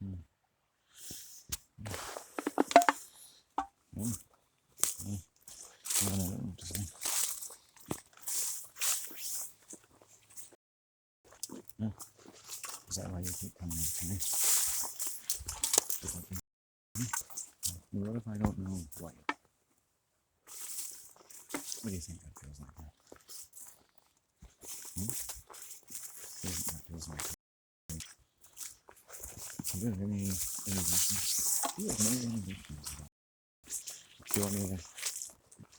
Mm. Yeah. Yeah. I don't know what to say. Yeah. Is that why you keep coming up to me? What if I don't know why? What do you think that feels like? That feels like. Do you have any questions? Do you have any questions? Do you want me to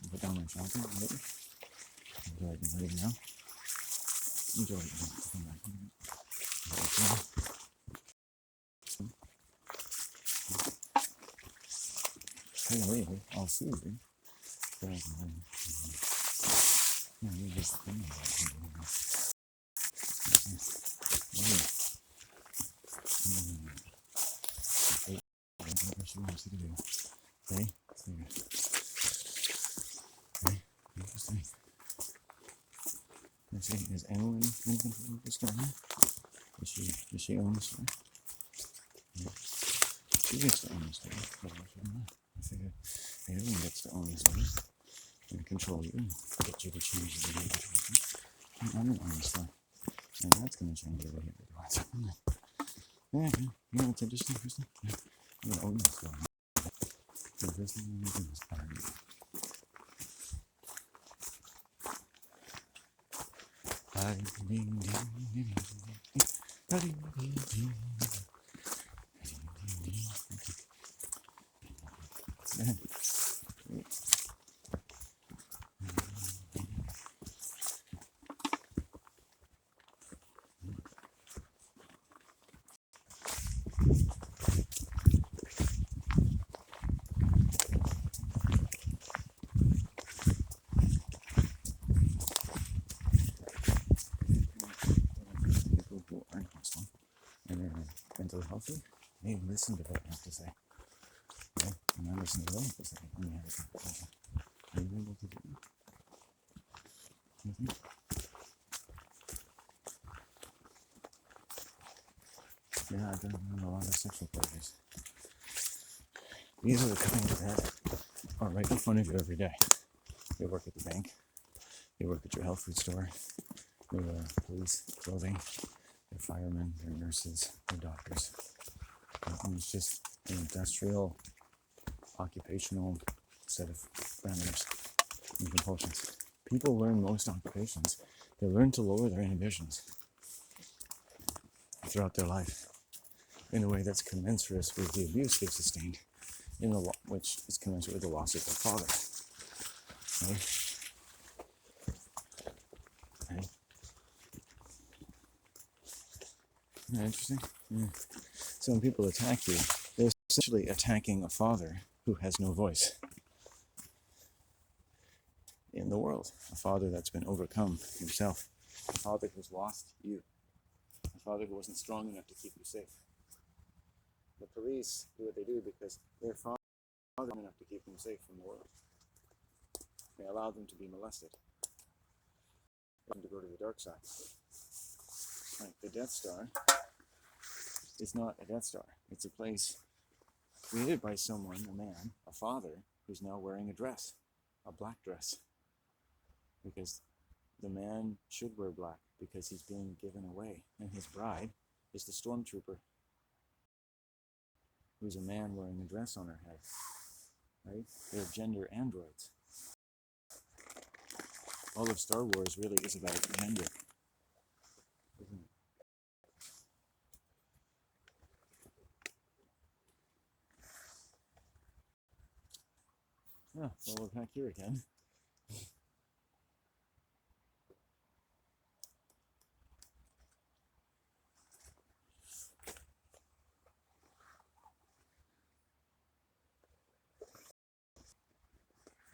put down my shopping later? Would you like me to leave now? Would you like me to come back? Hey, wait, I'll see you. Yeah, you just think about it. What she wants you to do. Okay? Okay? Interesting. Let's see, is Emily in control of this guy? Does she own the store? Yeah. She gets to own the store. I figured everyone gets to own the store and control you and get you to change the behavior. I'm going to own the store. And that's going to change your behavior. Yeah, you know what's interesting, Kristen? Yeah. I'm going to own the store. The first thing I'm going to do is party. People who aren't Muslim and are mentally healthy, they listen to what I have to say. Okay? And I listen to what I have to say when we have a conversation. Are you able to do that? You think? Yeah, I've done a lot of sexual parties. These are the kind that are right in front of you every day. They work at the bank. They work at your health food store. They wear police clothing. They're firemen. They're nurses. They're doctors. And it's just an industrial, occupational set of parameters and compulsions. People learn most occupations. They learn to lower their inhibitions throughout their life in a way that's commensurate with the abuse they've sustained, which is commensurate with the loss of their father. Right? Right? Isn't that interesting? Yeah. So when people attack you, they're essentially attacking a father who has no voice in the world. A father that's been overcome himself. A father who's lost you. A father who wasn't strong enough to keep you safe. The police do what they do because their father was strong enough to keep them safe from the world. They allow them to be molested. And to go to the dark side. Like the Death Star is not a Death Star. It's a place created by someone, a man, a father, who's now wearing a dress, a black dress. Because the man should wear black because he's being given away. And his bride is the stormtrooper, who's a man wearing a dress on her head. Right? They're gender androids. All of Star Wars really is about gender, isn't it? Yeah, well, we're back here again.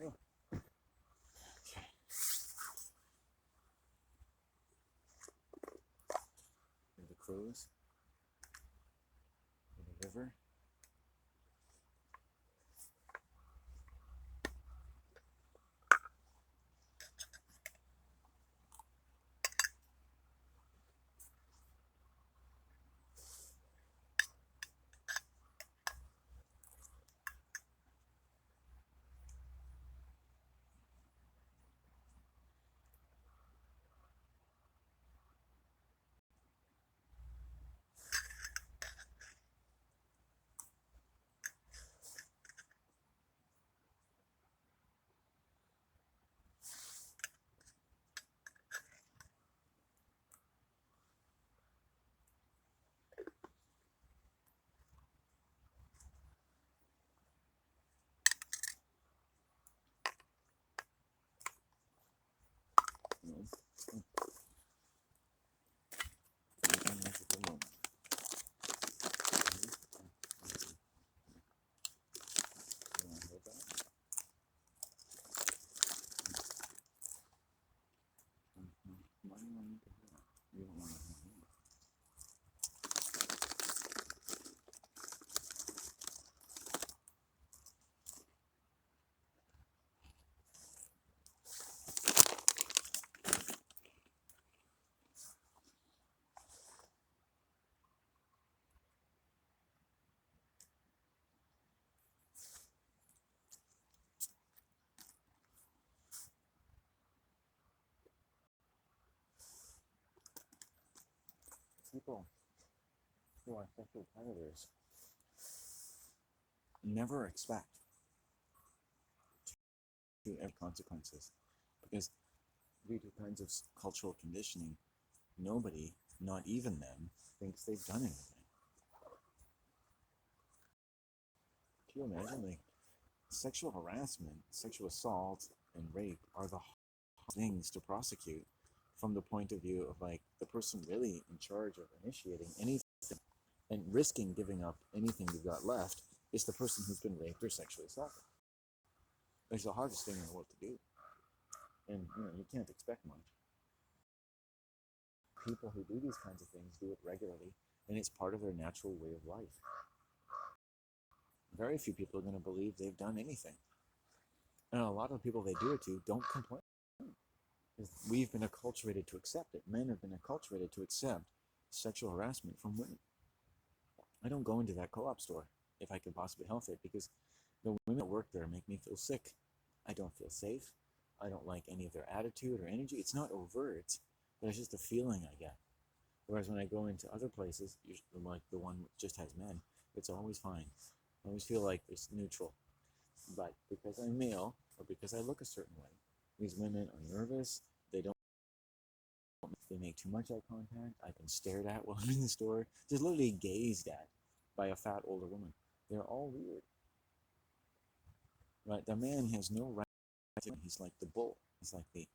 Oh. Okay. The crows, the river. know, you can live with the moment. You want to hold that? Why do you want me to hold that? You don't want to hold it. People who are sexual predators never expect to have consequences because due to kinds of cultural conditioning, nobody, not even them, thinks they've done anything. Can you imagine, like, sexual harassment, sexual assault, and rape are the hardest things to prosecute from the point of view of, like, the person really in charge of initiating anything and risking giving up anything you've got left is the person who's been raped or sexually assaulted. It's the hardest thing in the world to do. And, you can't expect much. People who do these kinds of things do it regularly, and it's part of their natural way of life. Very few people are going to believe they've done anything. And a lot of the people they do it to don't complain. We've been acculturated to accept it. Men have been acculturated to accept sexual harassment from women. I don't go into that co-op store if I could possibly help it because the women that work there make me feel sick. I don't feel safe. I don't like any of their attitude or energy. It's not overt, but it's just a feeling I get. Whereas when I go into other places, usually like the one that just has men, it's always fine. I always feel like it's neutral. But because I'm male or because I look a certain way, these women are nervous. They make too much eye contact. I've been stared at while I'm in the store. Just literally gazed at by a fat older woman. They're all weird. Right? The man has no right. He's like the bull. He's like the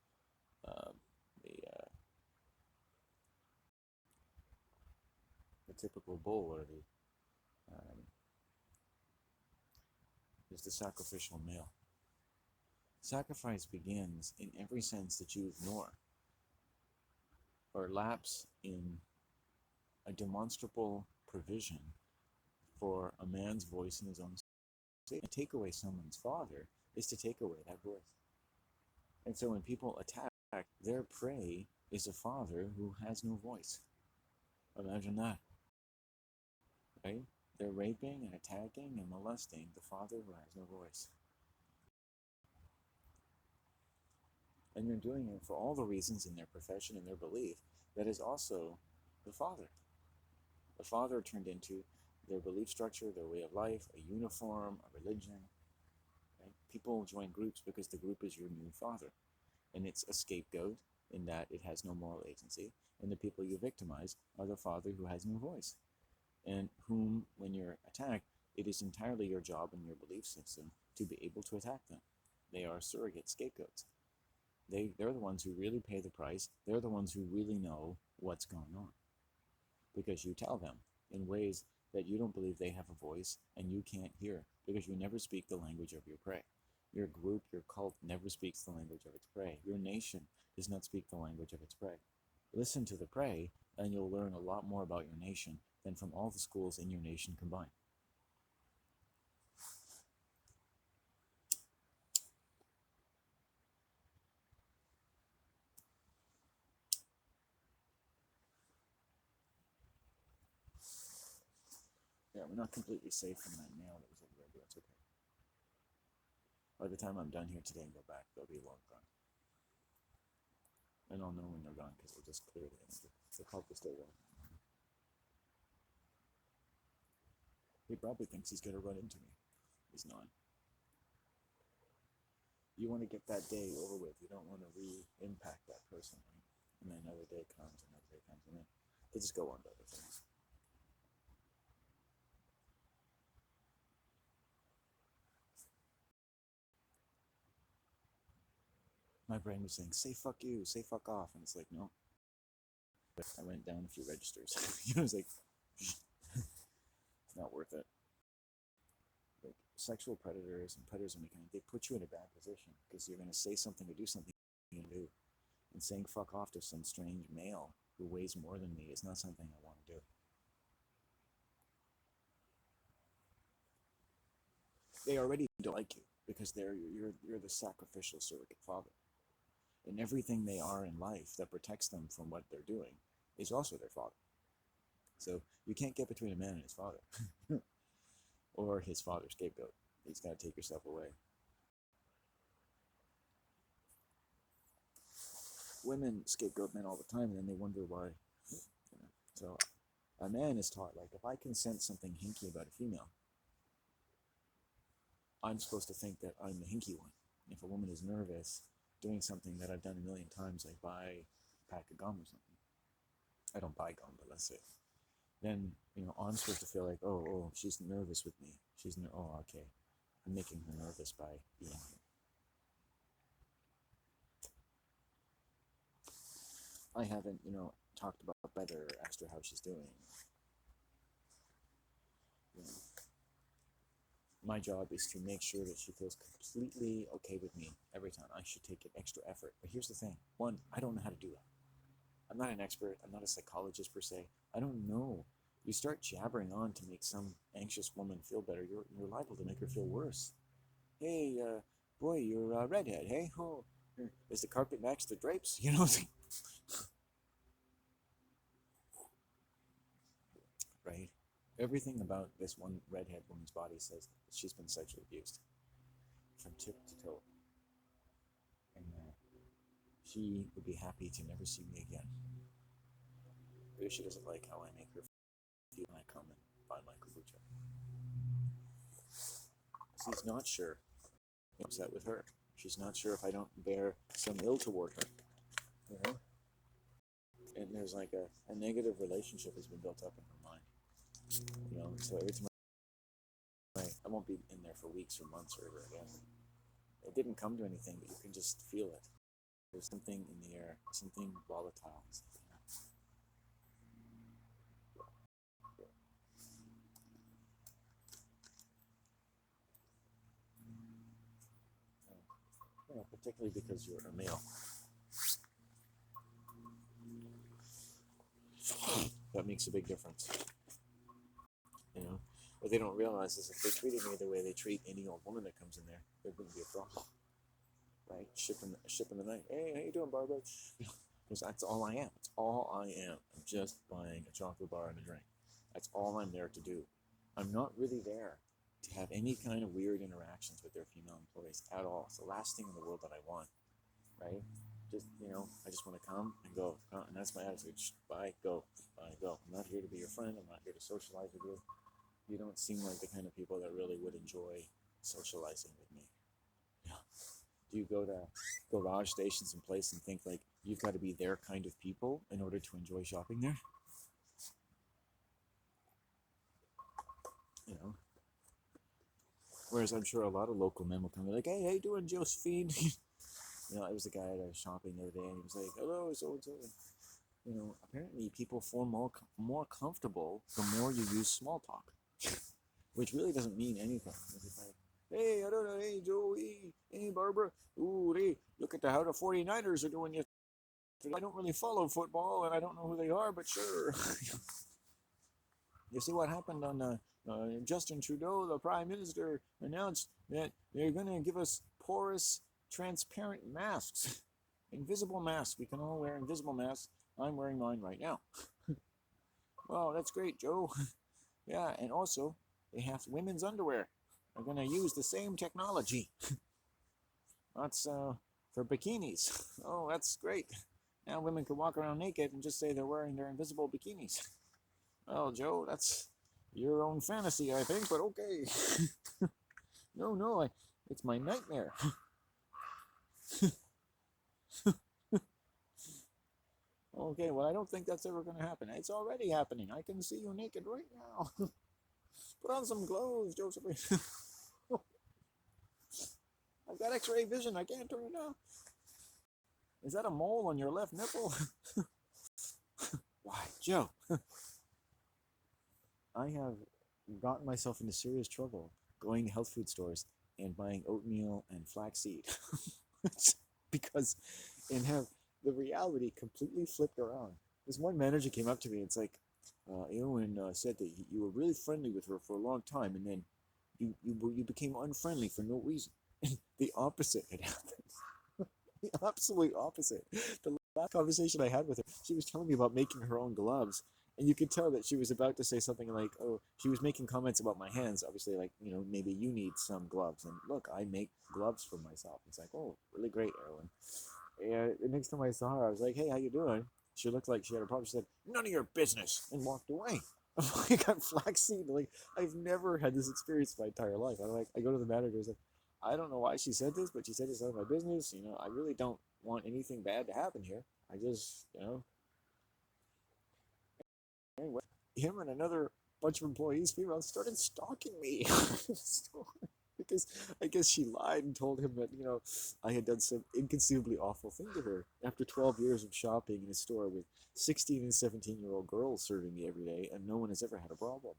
typical bull, or is the sacrificial male. Sacrifice begins in every sense that you ignore or lapse in a demonstrable provision for a man's voice in his own state. To take away someone's father is to take away that voice. And so when people attack, their prey is a father who has no voice. Imagine that. Right? They're raping and attacking and molesting the father who has no voice. And they're doing it for all the reasons in their profession and their belief that is also the father. The father turned into their belief structure, their way of life, a uniform, a religion. Right? People join groups because the group is your new father. And it's a scapegoat in that it has no moral agency. And the people you victimize are the father who has no voice. And whom, when you're attacked, it is entirely your job and your belief system to be able to attack them. They are surrogate scapegoats. They're the ones who really pay the price. They're the ones who really know what's going on. Because you tell them in ways that you don't believe they have a voice and you can't hear because you never speak the language of your prey. Your group, your cult never speaks the language of its prey. Your nation does not speak the language of its prey. Listen to the prey and you'll learn a lot more about your nation than from all the schools in your nation combined. Yeah, we're not completely safe from that nail that was over there, but that's okay. By the time I'm done here today and go back, they'll be long gone. And I'll know when they're gone because it'll just clear the energy. The cult is still there. He probably thinks he's going to run into me. He's not. You want to get that day over with. You don't want to re-impact that person, right? And then another day comes, and then they just go on to other things. my brain was saying, say fuck you, say fuck off. And it's like, no. I went down a few registers. I was like, it's not worth it. Like sexual predators and predators of any kind, they put you in a bad position because you're going to say something or do something you do. And saying fuck off to some strange male who weighs more than me is not something I want to do. They already don't like you because you're the sacrificial surrogate father. And everything they are in life that protects them from what they're doing is also their father. So you can't get between a man and his father. Or his father's scapegoat. He's got to take yourself away. Women scapegoat men all the time, and then they wonder why. So a man is taught, like, if I can sense something hinky about a female, I'm supposed to think that I'm the hinky one. If a woman is nervous, doing something that I've done a million times, like buy a pack of gum or something. I don't buy gum, but let's say. Then, I'm supposed to feel like, oh, she's nervous with me. Oh, okay. I'm making her nervous by being here. I haven't, talked about Better or asked her how she's doing. My job is to make sure that she feels completely okay with me every time. I should take an extra effort. But here's the thing. One, I don't know how to do that. I'm not an expert. I'm not a psychologist per se. I don't know. You start jabbering on to make some anxious woman feel better, you're liable to make her feel worse. Hey, boy, you're a redhead, hey? Oh, does the carpet match the drapes? Right? Everything about this one redhead woman's body says that she's been sexually abused from tip to toe. And she would be happy to never see me again. But if she doesn't like how I make her feel when I come and buy my kombucha. She's not sure I'm upset with her. She's not sure if I don't bear some ill toward her. And there's like a negative relationship has been built up in her mind. So every time I won't be in there for weeks or months or ever again. It didn't come to anything, but you can just feel it. There's something in the air, something volatile. Particularly because you're a male. That makes a big difference. What they don't realize is if they treated me the way they treat any old woman that comes in there, there wouldn't be a problem. Right? Shipping the night. Hey, how you doing, Barbara? Because that's all I am. It's all I am. I'm just buying a chocolate bar and a drink. That's all I'm there to do. I'm not really there to have any kind of weird interactions with their female employees at all. It's the last thing in the world that I want. Right? Just, I just want to come and go. And that's my attitude. Bye, go. Bye, go. I'm not here to be your friend. I'm not here to socialize with you. You don't seem like the kind of people that really would enjoy socializing with me. Yeah. Do you go to garage stations and place and think like you've got to be their kind of people in order to enjoy shopping there? Whereas I'm sure a lot of local men will come and be like, hey, how you doing, Josephine? I was a guy at a shopping the other day and he was like, hello, so-and-so. Apparently people feel more comfortable the more you use small talk. Which really doesn't mean anything. It's like, hey, I don't know, hey, Joey, hey, Barbara, ooh, hey, look at how the 49ers are doing yesterday. I don't really follow football, and I don't know who they are, but sure. You see what happened on Justin Trudeau, the Prime Minister, announced that they're going to give us porous, transparent masks. Invisible masks. We can all wear invisible masks. I'm wearing mine right now. Well, that's great, Joe. Yeah, and also, they have women's underwear. They're going to use the same technology. That's for bikinis. Oh, that's great. Now women can walk around naked and just say they're wearing their invisible bikinis. Well, Joe, that's your own fantasy, I think, but okay. No, it's my nightmare. Okay, well, I don't think that's ever going to happen. It's already happening. I can see you naked right now. Put on some clothes, Josephine. I've got x-ray vision. I can't turn it off. Is that a mole on your left nipple? Why, Joe? I have gotten myself into serious trouble going to health food stores and buying oatmeal and flaxseed because and have the reality completely flipped around. This one manager came up to me and it's like, Eowyn said that you were really friendly with her for a long time, and then you became unfriendly for no reason. The opposite had happened. The absolute opposite. The last conversation I had with her, she was telling me about making her own gloves, and you could tell that she was about to say something like, "Oh," she was making comments about my hands, obviously, like, maybe you need some gloves, and look, I make gloves for myself. It's like, oh, really great, Erwin. And the next time I saw her, I was like, "Hey, how you doing?" She looked like she had a problem. She said, "None of your business," and walked away. I'm like, I'm flaxseed. Like, I've never had this experience my entire life. I go to the manager and say, I don't know why she said this, but she said it's none of my business. I really don't want anything bad to happen here. I just, anyway, him and another bunch of employees, females, started stalking me in the store because I guess she lied and told him that, I had done some inconceivably awful thing to her after 12 years of shopping in a store with 16 and 17-year-old girls serving me every day, and no one has ever had a problem.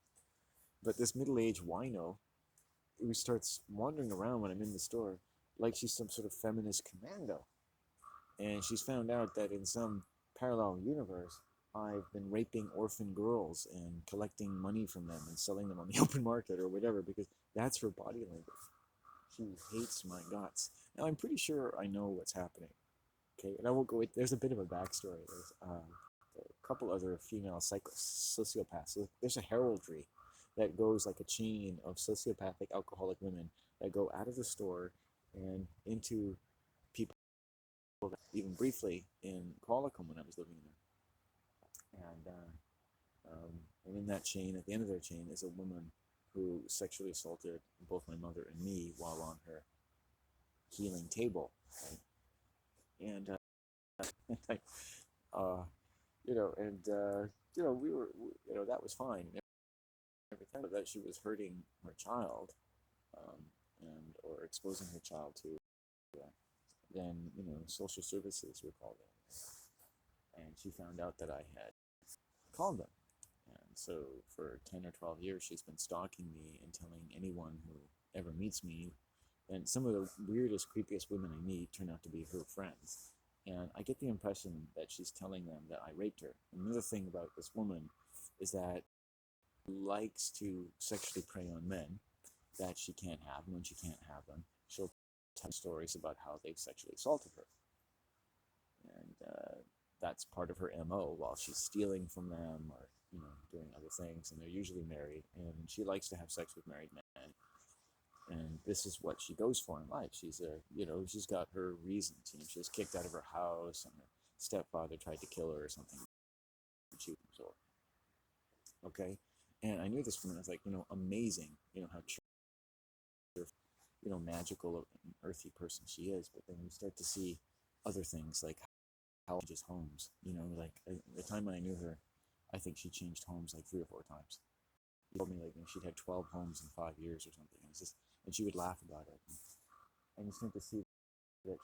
But this middle-aged wino who starts wandering around when I'm in the store like she's some sort of feminist commando. And she's found out that in some parallel universe, I've been raping orphan girls and collecting money from them and selling them on the open market or whatever, because that's her body language. She hates my guts. Now, I'm pretty sure I know what's happening. Okay, and I won't go. There's a bit of a backstory. There's a couple other female sociopaths. So there's a heraldry that goes like a chain of sociopathic alcoholic women that go out of the store and into people, even briefly in Qualicum when I was living there. And in that chain, at the end of their chain, is a woman who sexually assaulted both my mother and me while on her healing table. Right? And I, we were, that was fine. Every time that she was hurting her child, or exposing her child to, then social services were called in, and she found out that I had called them, and so for 10 or 12 years she's been stalking me and telling anyone who ever meets me, and some of the weirdest, creepiest women I meet turn out to be her friends. And I get the impression that she's telling them that I raped her. Another thing about this woman is that she likes to sexually prey on men that she can't have, and when she can't have them, she'll tell stories about how they've sexually assaulted her. And that's part of her MO while she's stealing from them or, doing other things. And they're usually married, and she likes to have sex with married men. And this is what she goes for in life. She's she's got her reasons. She was kicked out of her house, and her stepfather tried to kill her or something. She was sore. Okay, and I knew this woman. I was like, amazing. How magical and earthy person she is. But then you start to see other things like how she changes homes. Like the time I knew her, I think she changed homes like 3 or 4 times. She told me like she'd had 12 homes in 5 years or something. And she would laugh about it. And you start to see that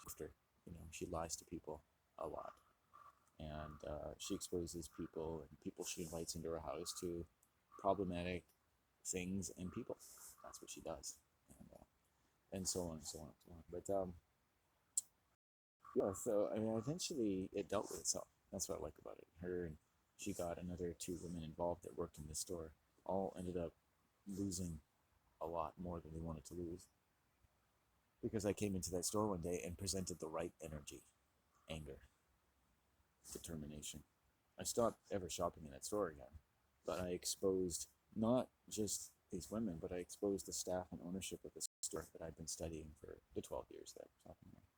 she lies to people a lot, and she exposes people and people she invites into her house to problematic things and people. That's what she does, and so on and so on and so on. But so eventually it dealt with itself. That's what I like about it. Her and she got another 2 women involved that worked in the store. All ended up losing a lot more than they wanted to lose, because I came into that store one day and presented the right energy: anger, determination. I stopped ever shopping in that store again, but I exposed not just these women, but I exposed the staff and ownership of the store that I'd been studying for the 12 years that I was shopping there.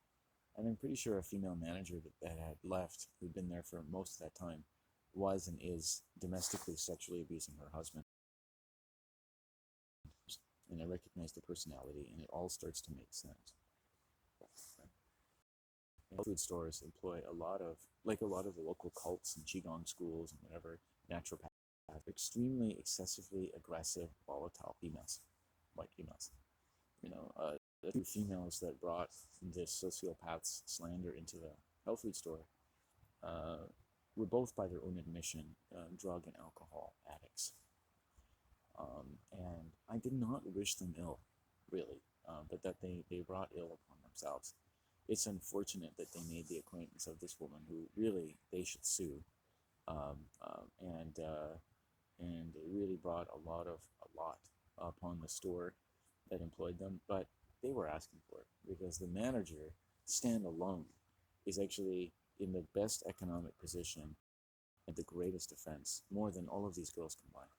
And I'm pretty sure a female manager that had left, who'd been there for most of that time, was and is domestically sexually abusing her husband. And I recognize the personality, and it all starts to make sense. Food stores employ a lot of the local cults and qigong schools and whatever, naturopaths, extremely excessively aggressive, volatile females, white females. The 2 females that brought this sociopath's slander into the health food store were both, by their own admission, drug and alcohol addicts. And I did not wish them ill, really, but that they brought ill upon themselves. It's unfortunate that they made the acquaintance of this woman who really they should sue, and it really brought a lot upon the store that employed them. But they were asking for it because the manager, standalone, is actually in the best economic position and the greatest offense, more than all of these girls combined,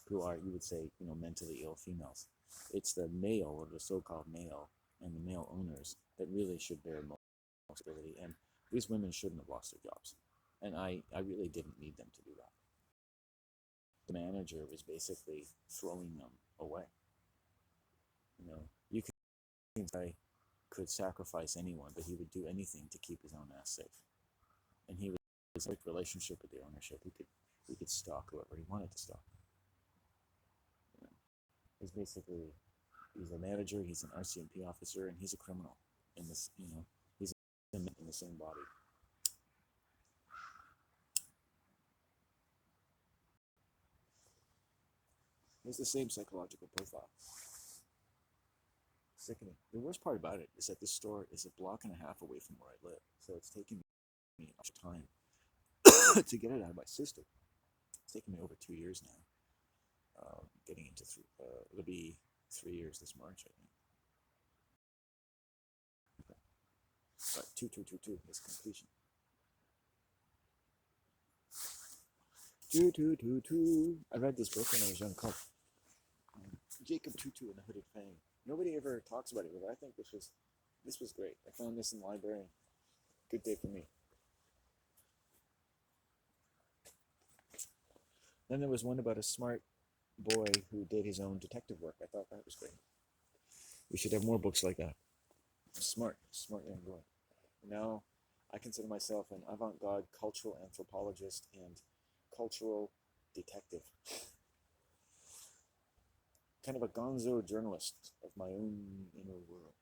who are, you would say, mentally ill females. It's the male, or the so-called male, and the male owners that really should bear most responsibility. And these women shouldn't have lost their jobs. And I really didn't need them to do that. The manager was basically throwing them away. You can say could sacrifice anyone, but he would do anything to keep his own ass safe. And he was like relationship with the ownership. He could stalk whoever he wanted to stalk. He's a manager, he's an RCMP officer, and he's a criminal in this, he's in the same body. It's the same psychological profile. Sickening. The worst part about it is that this store is a block and a half away from where I live, so it's taking me much time to get it out of my system. It's taken me over 2 years now. Getting into it'll be 3 years this March, I think. Okay. But 2 is completion. 2. I read this book when I was young called Jacob Tutu and the Hooded Fang. Nobody ever talks about it, but I think this was great. I found this in the library. Good day for me. Then there was one about a smart boy who did his own detective work. I thought that was great. We should have more books like that. Smart young boy. Now, I consider myself an avant-garde cultural anthropologist and cultural detective. Kind of a gonzo journalist of my own inner world.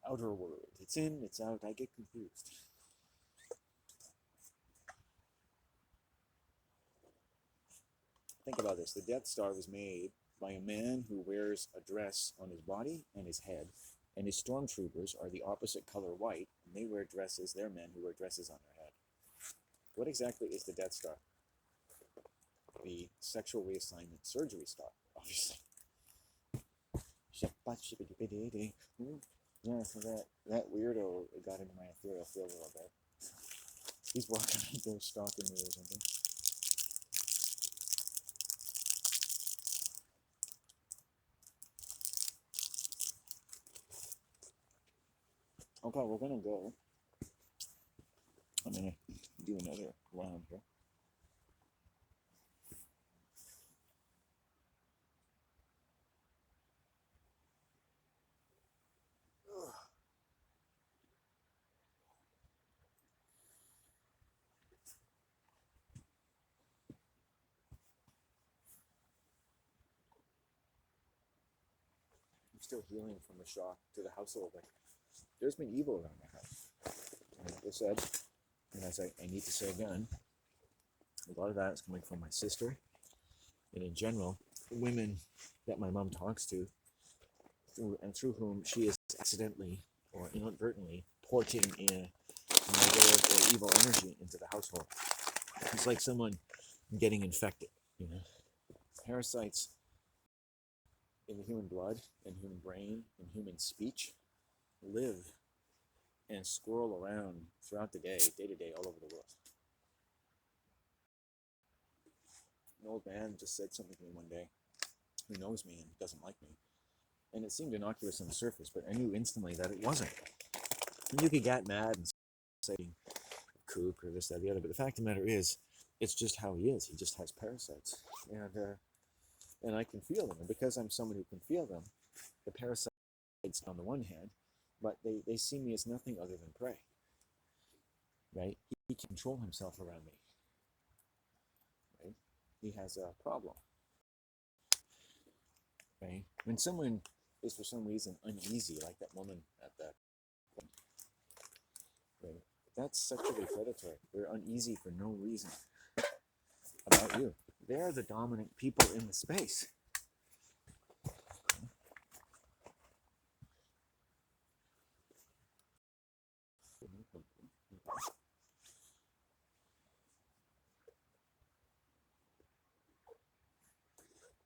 Outer world. It's in, it's out. I get confused. Think about this. The Death Star was made by a man who wears a dress on his body and his head, and his stormtroopers are the opposite color white, and they wear dresses. They're men who wear dresses on their head. What exactly is the Death Star? The sexual reassignment surgery star, obviously. Yeah, so that weirdo got into my ethereal field a little bit. He's walking out there stalking me or something. Okay, we're gonna go. I'm gonna do another round here. I'm still healing from the shock to the household. Like, there's been evil around my house. And like I said, and as I need to say again, a lot of that is coming from my sister, and in general, women that my mom talks to, through whom she is accidentally or inadvertently porting in negative or evil energy into the household. It's like someone getting infected, Parasites in the human blood, in human brain, in human speech, live and swirl around throughout the day to day, all over the world. An old man just said something to me one day who knows me and doesn't like me. And it seemed innocuous on the surface, but I knew instantly that it wasn't. And you could get mad and say kook or this, that, the other, but the fact of the matter is, it's just how he is. He just has parasites. And I can feel them. And because I'm someone who can feel them, the parasites on the one hand, but they see me as nothing other than prey. Right? He can control himself around me. Right? He has a problem. Right? When someone is for some reason uneasy, like that woman at that point, right? That's sexually predatory. They're uneasy for no reason about you. They're the dominant people in the space.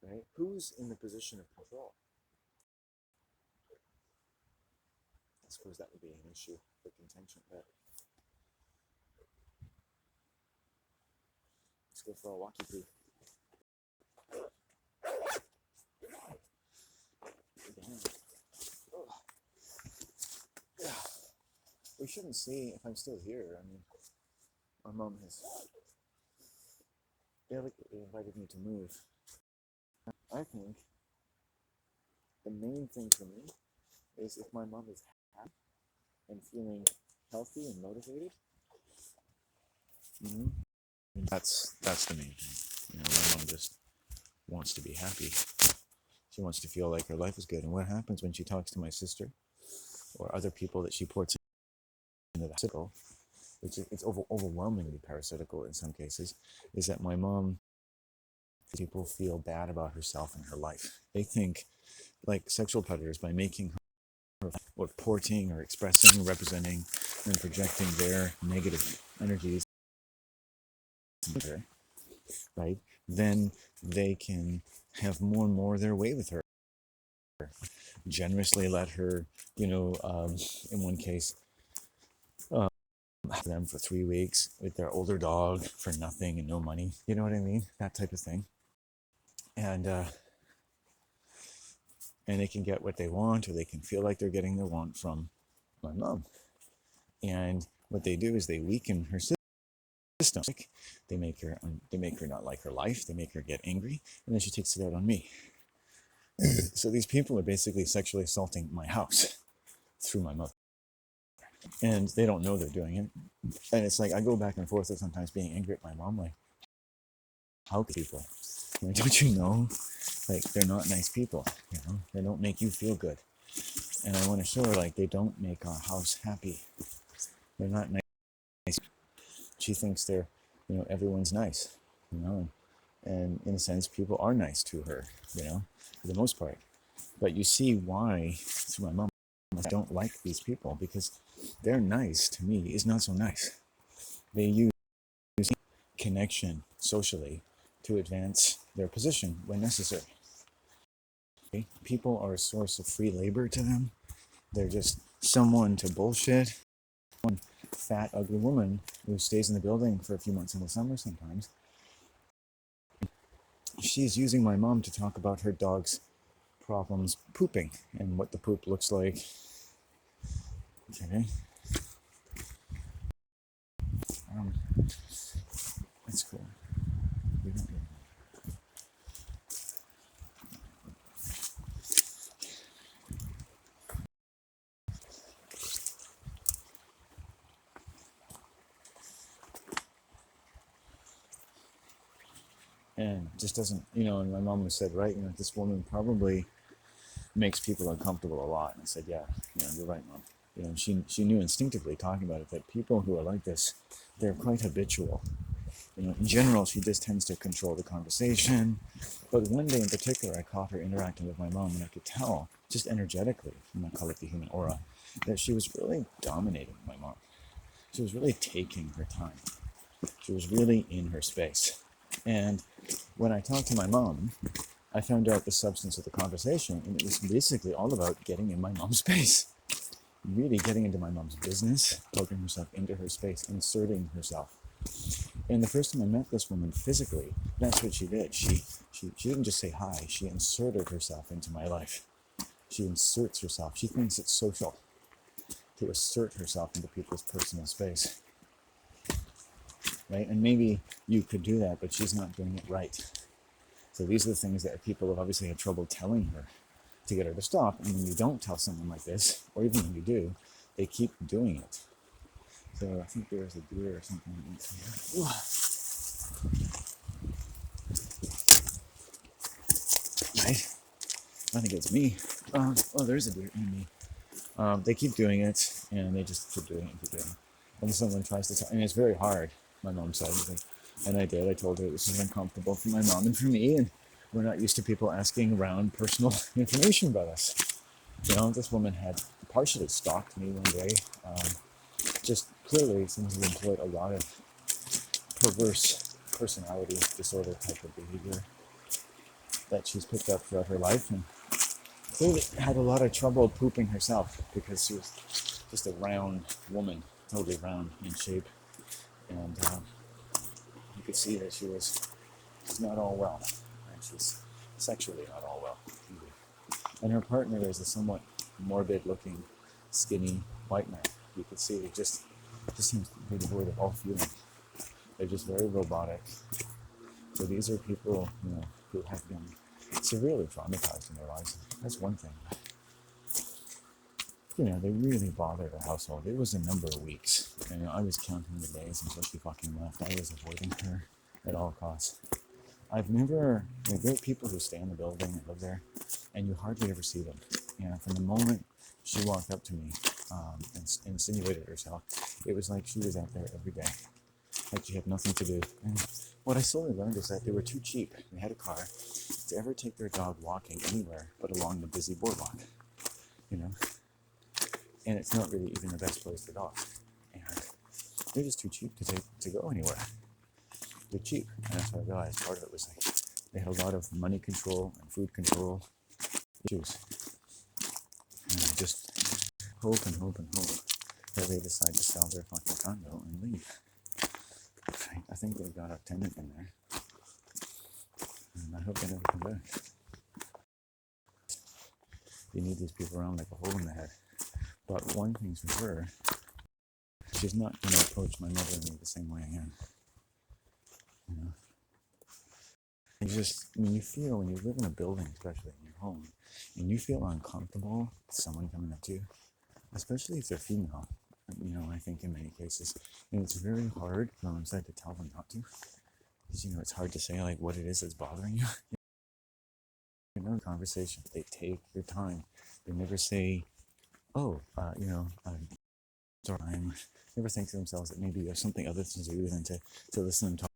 Right? Who's in the position of control? I suppose that would be an issue for contention, but let's go for a walkie poo. Yeah. We shouldn't see if I'm still here. I mean, my mom has delicately invited me to move. I think the main thing for me is if my mom is happy and feeling healthy and motivated. Mm-hmm. That's the main thing. My mom just wants to be happy. She wants to feel like her life is good. And what happens when she talks to my sister or other people that she ports into the circle, which is overwhelmingly parasitical in some cases, is that my mom, people feel bad about herself and her life. They think, like sexual predators, by making her or porting or expressing, representing, and projecting their negative energies, right? Then they can have more and more their way with her. Generously let her, in one case, them for 3 weeks with their older dog for nothing and no money. You know what I mean? That type of thing. And they can get what they want, or they can feel like they're getting their want from my mom. And what they do is they weaken her system. They make her not like her life. They make her get angry, and then she takes it out on me. So these people are basically sexually assaulting my house through my mother. And they don't know they're doing it. And it's like I go back and forth with sometimes being angry at my mom, like, how can people? Like, don't you know? Like, they're not nice people, They don't make you feel good. And I want to show her, like, they don't make our house happy. They're not nice. She thinks they're, everyone's nice, and in a sense, people are nice to her, for the most part. But you see why, through my mom, I don't like these people, because they're nice to me is not so nice. They use connection socially to advance their position when necessary. Okay? People are a source of free labor to them. They're just someone to bullshit. One fat, ugly woman who stays in the building for a few months in the summer sometimes. She's using my mom to talk about her dog's problems pooping and what the poop looks like. Okay. That's cool. And just doesn't, and my mom said, right, this woman probably makes people uncomfortable a lot. And I said, yeah, you're right, Mom. She knew instinctively, talking about it, that people who are like this, they're quite habitual. In general, she just tends to control the conversation. But one day in particular, I caught her interacting with my mom, and I could tell, just energetically, I call it the human aura, that she was really dominating my mom. She was really taking her time. She was really in her space. And when I talked to my mom, I found out the substance of the conversation, and it was basically all about getting in my mom's space. Really getting into my mom's business, poking herself into her space, inserting herself. And the first time I met this woman physically, that's what she did. She didn't just say hi, she inserted herself into my life. She inserts herself. She thinks it's social to assert herself into people's personal space. Right? And maybe you could do that, but she's not doing it right. So these are the things that people have obviously had trouble telling her to get her to stop. And when you don't tell someone like this, or even when you do, they keep doing it. So I think there's a deer or something here. Right? I think it's me. There's a deer in me. They keep doing it, and they just keep doing it and keep doing it. when someone tries to talk, and it's very hard, my mom said, and I did. I told her this is uncomfortable for my mom and for me, and we're not used to people asking around personal information about us. You know, this woman had partially stalked me one day. Just clearly seems to have employed a lot of perverse personality disorder type of behavior that she's picked up throughout her life, and clearly had a lot of trouble pooping herself because she was just a round woman, totally round in shape, and you could see that she's not all well, and she's sexually not all well either. And her partner is a somewhat morbid-looking, skinny white man. You could see it just seems to be devoid of all feeling. They're just very robotic. So these are people, who have been severely traumatized in their lives. That's one thing. They really bothered the household. It was a number of weeks. And I was counting the days until she fucking left. I was avoiding her at all costs. I've never, there are people who stay in the building and live there, and you hardly ever see them. From the moment she walked up to me and insinuated herself, it was like she was out there every day. Like she had nothing to do. And what I slowly learned is that they were too cheap. They had a car to ever take their dog walking anywhere but along the busy boardwalk. And it's not really even the best place for dogs. And they're just too cheap to go anywhere. They're cheap. And that's what I realized. Part of it was like they had a lot of money control and food control issues. And I just hope and hope and hope that they decide to sell their fucking condo and leave. I think they've got a tenant in there. And I hope they never come back. You need these people around like a hole in the head. But one thing's for sure, she's not going to approach my mother and me the same way again. When you live in a building, especially in your home, and you feel uncomfortable with someone coming up to you, especially if they're female, I think in many cases, and it's very hard from inside to tell them not to, because, it's hard to say, like, what it is that's bothering you. Conversation, they take their time. They never say, oh, time. Never think to themselves that maybe there's something other to do than to listen and talk.